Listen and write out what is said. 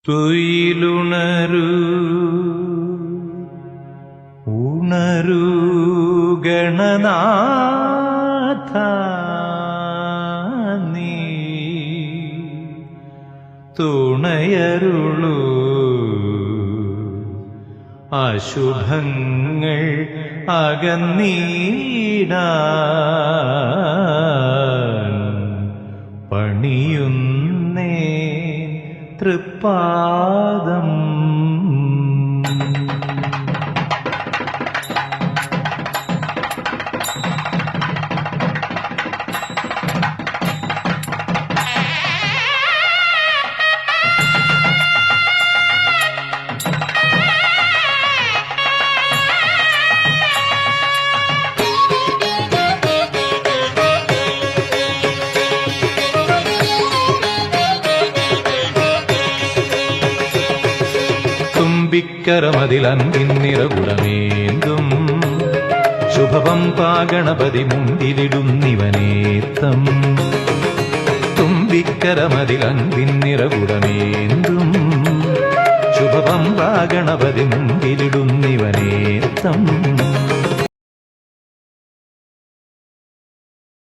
തുയിലുണരൂ ഉണരൂ ഗണനാഥ നീ തുണയരുളൂ അശുഭങ്ങൾ അകന്നീടാൻ പണിയുന്നേ തൃപ്പാദം. തുമ്പിക്കരമതിലൻപിൻ നിറകുടമേന്തും ശുഭവം പാഗണപതി മുമ്പിലിടുന്നിവനേത്തം. തുമ്പിക്കരമതിലൻപിൻ നിറകുടമേന്തും ശുഭവം പാഗണപതി മുമ്പിലിടുന്നിവനേത്തം.